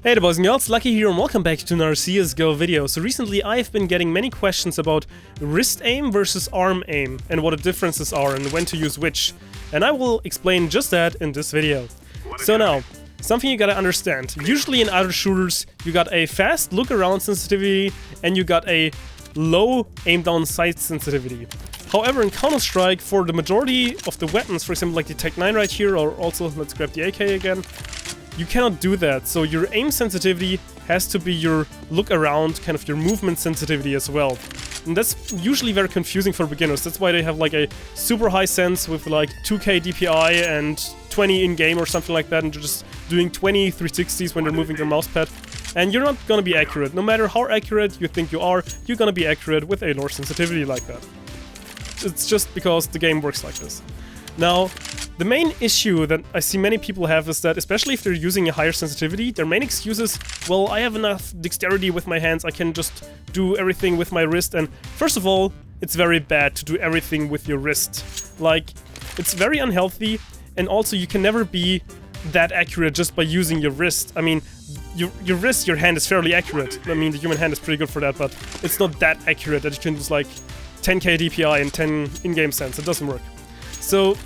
Hey there boys and girls, Lucky here and welcome back to another CSGO video. So recently I've been getting many questions about wrist aim versus arm aim and what the differences are and when to use which. And I will explain just that in this video. So now, something you gotta understand. Usually in other shooters you got a fast look around sensitivity and you got a low aim down sight sensitivity. However, in Counter-Strike, for the majority of the weapons, for example like the Tech-9 right here, or also let's grab the AK again, you cannot do that, so your aim sensitivity has to be your look around, kind of your movement sensitivity as well. And that's usually very confusing for beginners. That's why they have like a super high sense with like 2k DPI and 20 in-game or something like that, and they're just doing 20 360s when they're moving their mousepad. And you're not gonna be accurate. No matter how accurate you think you are, you're gonna be accurate with a lower sensitivity like that. It's just because the game works like this. Now, the main issue that I see many people have is that, especially if they're using a higher sensitivity, their main excuse is, well, I have enough dexterity with my hands, I can just do everything with my wrist. And first of all, it's very bad to do everything with your wrist. Like, it's very unhealthy, and also you can never be that accurate just by using your wrist. I mean, your wrist, your hand is fairly accurate. I mean, the human hand is pretty good for that, but it's not that accurate that you can just like 10k DPI and 10 in-game sense. It doesn't work. So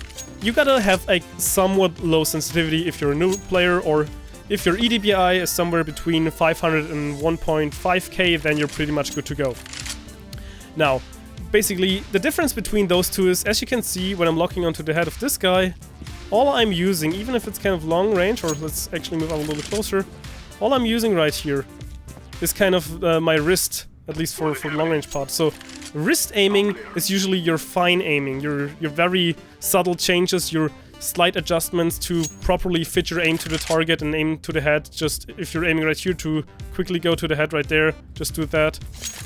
you gotta have a somewhat low sensitivity if you're a new player, or if your EDPI is somewhere between 500 and 1.5k, then you're pretty much good to go. Now, basically, the difference between those two is, as you can see, when I'm locking onto the head of this guy, all I'm using, even if it's kind of long range, or let's actually move on a little bit closer, all I'm using right here is kind of my wrist, at least for the long range part. So wrist aiming is usually your fine aiming, your very subtle changes, your slight adjustments to properly fit your aim to the target and aim to the head. Just if you're aiming right here, to quickly go to the head right there, just do that.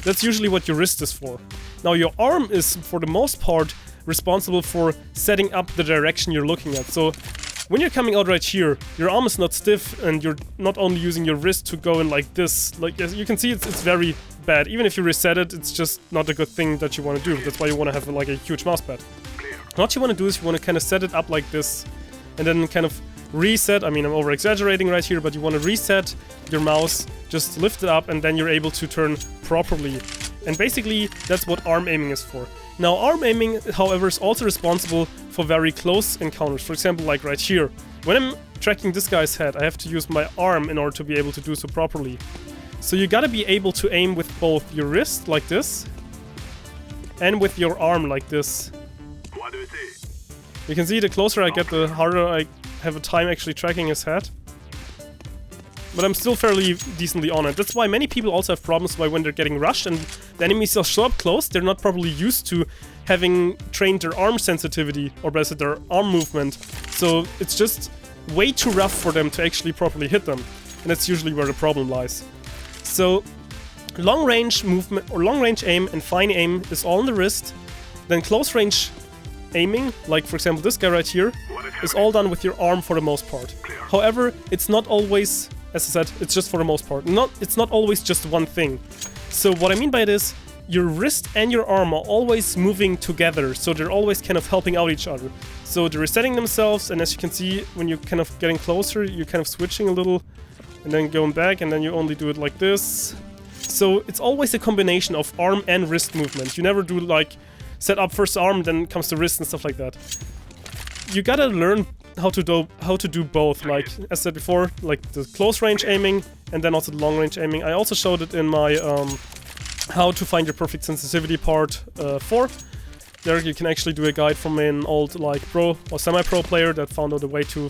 That's usually what your wrist is for. Now your arm is, for the most part, responsible for setting up the direction you're looking at. So when you're coming out right here, your arm is not stiff and you're not only using your wrist to go in like this. Like, as you can see, it's very bad. Even if you reset it, it's just not a good thing that you want to do. That's why you want to have like a huge mousepad. What you want to do is you want to kind of set it up like this and then kind of reset. I mean, I'm over exaggerating right here, but you want to reset your mouse, just lift it up, and then you're able to turn properly. And basically, that's what arm aiming is for. Now, arm aiming, however, is also responsible for very close encounters. For example, like right here. When I'm tracking this guy's head, I have to use my arm in order to be able to do so properly. So you gotta be able to aim with both your wrist, like this, and with your arm, like this. You can see the closer I get, the harder I have a time actually tracking his head. But I'm still fairly decently on it. That's why many people also have problems when they're getting rushed and the enemies are so up close, they're not probably used to having trained their arm sensitivity, or better, their arm movement. So it's just way too rough for them to actually properly hit them. And that's usually where the problem lies. So long range movement, or long range aim and fine aim, is all on the wrist. Then close range aiming, like for example this guy right here, is all done with your arm for the most part. However, it's not always, as I said, it's just for the most part. It's not always just one thing. So what I mean by this, your wrist and your arm are always moving together, so they're always kind of helping out each other. So they're resetting themselves, and as you can see, when you're kind of getting closer, you're kind of switching a little, and then going back, and then you only do it like this. So it's always a combination of arm and wrist movement. You never do like set up first arm, then comes the wrist and stuff like that. You gotta learn how to do both, like as I said before, like the close range aiming and then also the long range aiming. I also showed it in my how to find your perfect sensitivity part 4. There you can actually do a guide from an old like pro or semi-pro player that found out a way to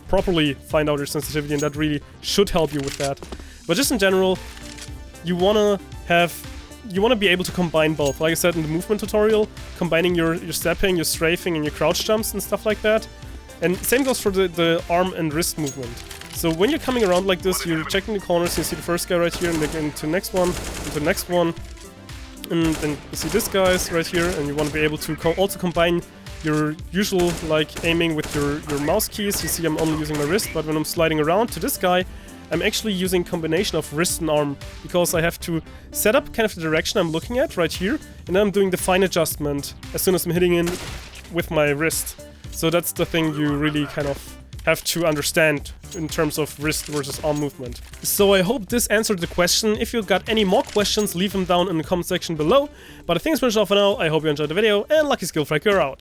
properly find out your sensitivity, and that really should help you with that. But just in general, you wanna be able to combine both. Like I said in the movement tutorial, combining your stepping, your strafing, and your crouch jumps and stuff like that. And same goes for the arm and wrist movement. So when you're coming around like this, you're checking the corners, you see the first guy right here, and then into the next one, into the next one, and then you see this guy's right here, and you want to be able to also combine your usual like aiming with your mouse keys. You see I'm only using my wrist, but when I'm sliding around to this guy, I'm actually using combination of wrist and arm, because I have to set up kind of the direction I'm looking at right here, and then I'm doing the fine adjustment as soon as I'm hitting in with my wrist. So that's the thing you really kind of have to understand in terms of wrist versus arm movement. So I hope this answered the question. If you got any more questions, leave them down in the comment section below. But I think it's much all for now. I hope you enjoyed the video, and luckySkillFaker out.